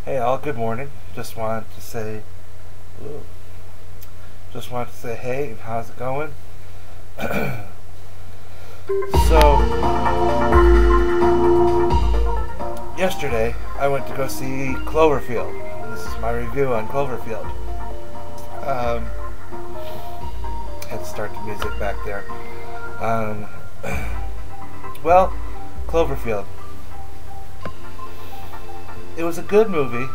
Hey all, good morning. Just wanted to say, ooh, just wanted to say hey, and how's it going? So, yesterday I went to go see Cloverfield. This is my review on Cloverfield. Had to start the music back there. Um, well, Cloverfield. It was a good movie.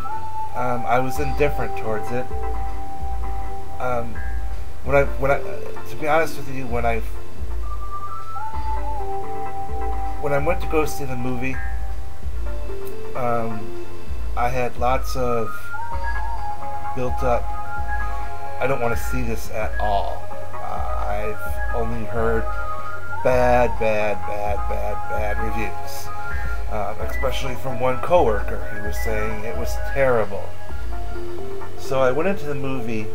I was indifferent towards it. To be honest with you, when I went to go see the movie, I had lots of built up. I don't want to see this at all. I've only heard bad reviews. Especially from one coworker. He was saying it was terrible. So I went into the movie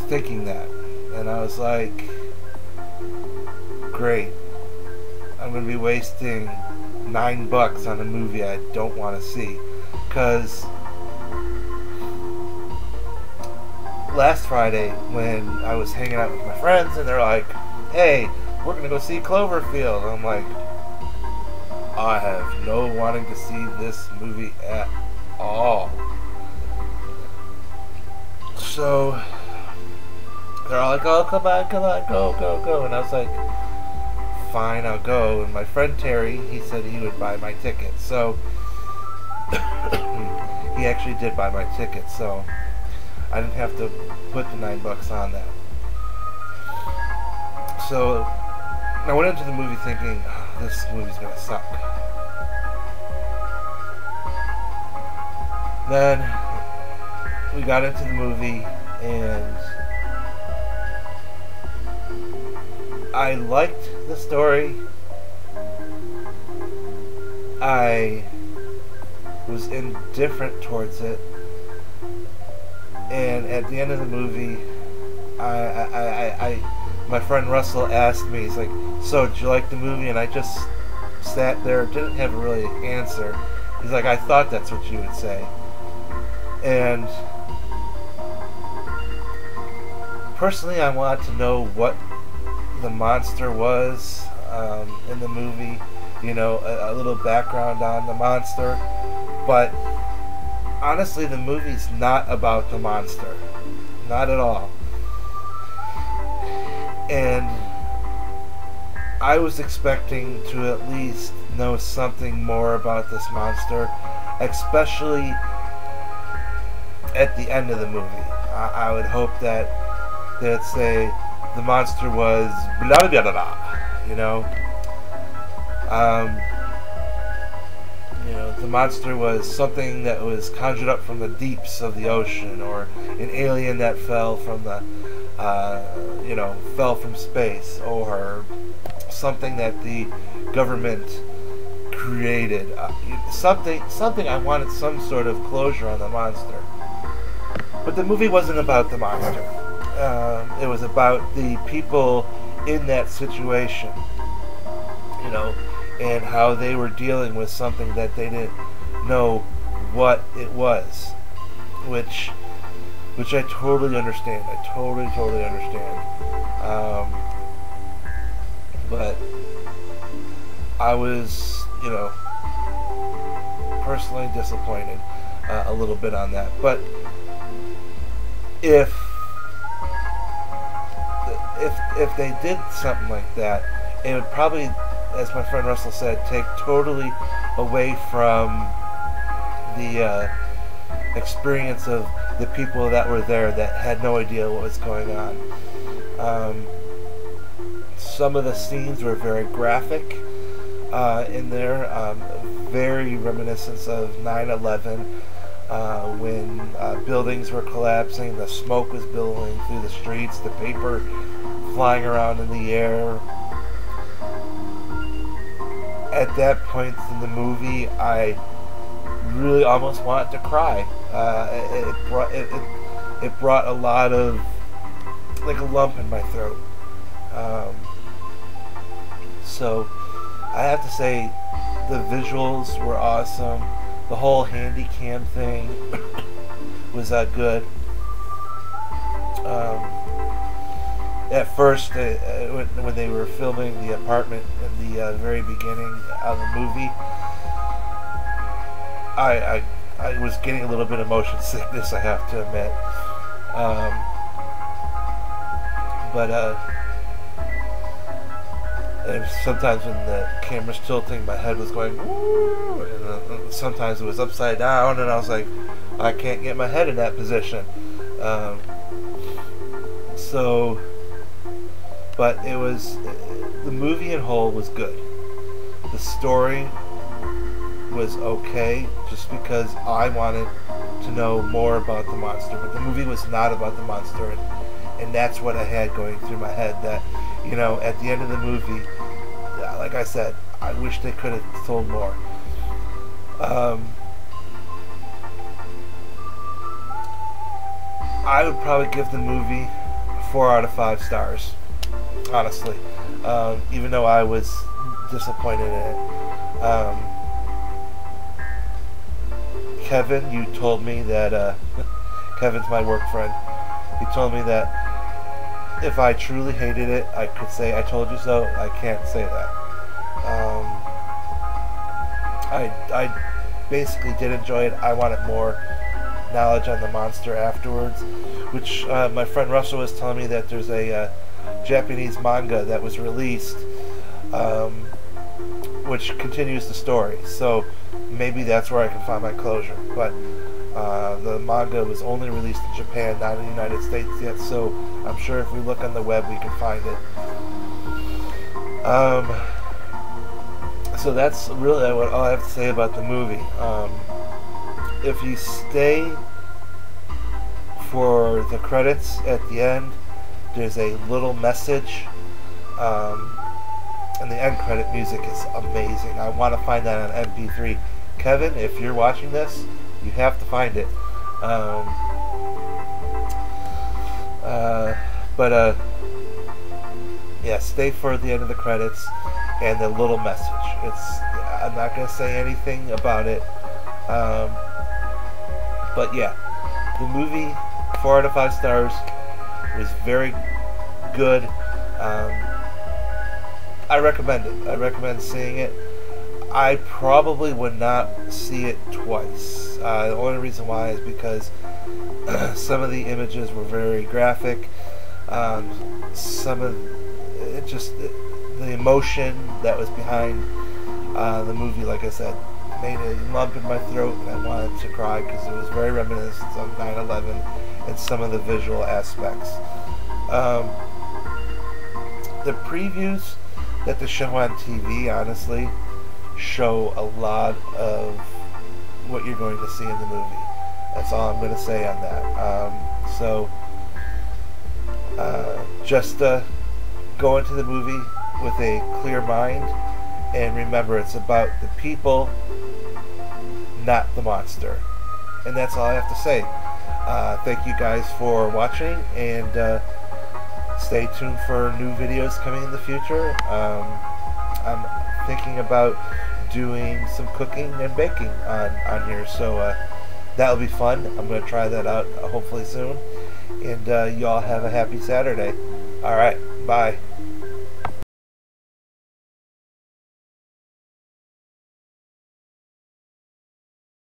thinking that, and I was like, great, I'm going to be wasting $9 on a movie I don't want to see. Because last Friday when I was hanging out with my friends and they're like, hey, we're going to go see Cloverfield, I'm like, I have no wanting to see this movie at all. So they're all like, oh, come on, go. And I was like, fine, I'll go. And my friend Terry, he said he would buy my ticket. So he actually did buy my ticket. So I didn't have to put the $9 on that. So I went into the movie thinking, oh, this movie's gonna suck. Then we got into the movie and I liked the story. I was indifferent towards it. And at the end of the movie, my friend Russell asked me, he's like, so did you like the movie? And I just sat there, didn't have a really answer. He's like, I thought that's what you would say. And personally, I wanted to know what the monster was in the movie. You know, a little background on the monster. But honestly, the movie's not about the monster. Not at all. And I was expecting to at least know something more about this monster, especially at the end of the movie. I would hope that they'd say the monster was blah blah blah blah, you know. The monster was something that was conjured up from the deeps of the ocean, or an alien that fell from the fell from space, or something that the government created. Something I wanted some sort of closure on the monster. But the movie wasn't about the monster. It was about the people in that situation, you know, and how they were dealing with something that they didn't know what it was, which I totally understand. I totally understand. But I was, personally disappointed a little bit on that. But if they did something like that, it would probably, as my friend Russell said, take totally away from the experience of the people that were there that had no idea what was going on. Some of the scenes were very graphic in there, very reminiscent of 9/11, when buildings were collapsing, the smoke was billowing through the streets, the paper flying around in the air. At that point in the movie, I really almost wanted to cry. It brought a lot of, like, a lump in my throat. So I have to say the visuals were awesome. The whole handy cam thing was good. At first, when they were filming the apartment in the very beginning of the movie, I was getting a little bit of motion sickness, I have to admit. And sometimes when the camera's tilting, my head was going, woo, and sometimes it was upside down, and I was like, I can't get my head in that position. But it was, the movie in whole was good. The story was okay, just because I wanted to know more about the monster, but the movie was not about the monster, and that's what I had going through my head, that, you know, at the end of the movie, like I said, I wish they could have told more. I would probably give the movie 4 out of 5 stars, honestly, even though I was disappointed in it. Kevin, you told me that, Kevin's my work friend, he told me that if I truly hated it, I could say I told you so. I can't say that. I basically did enjoy it. I wanted more knowledge on the monster afterwards, which my friend Russell was telling me that there's a Japanese manga that was released, which continues the story. So maybe that's where I can find my closure. But the manga was only released in Japan, not in the United States yet, so I'm sure if we look on the web we can find it. So that's really all I have to say about the movie. If you stay for the credits at the end, there's a little message, and the end credit music is amazing. I want to find that on MP3. Kevin, if you're watching this, you have to find it. Yeah, stay for the end of the credits and the little message. I'm not going to say anything about it. But yeah, the movie, 4 out of 5 stars, was very good. I recommend it. I recommend seeing it. I probably would not see it twice. The only reason why is because some of the images were very graphic. Some of it just the emotion that was behind the movie, like I said, made a lump in my throat, and I wanted to cry because it was very reminiscent of 9/11 and some of the visual aspects. The previews that they show on TV, honestly, show a lot of what you're going to see in the movie. That's all I'm going to say on that. Just go into the movie with a clear mind, and remember, it's about the people, not the monster. And that's all I have to say. Thank you guys for watching, and stay tuned for new videos coming in the future. I'm thinking about doing some cooking and baking on here, so that'll be fun. I'm going to try that out hopefully soon. And y'all have a happy Saturday. Alright, bye.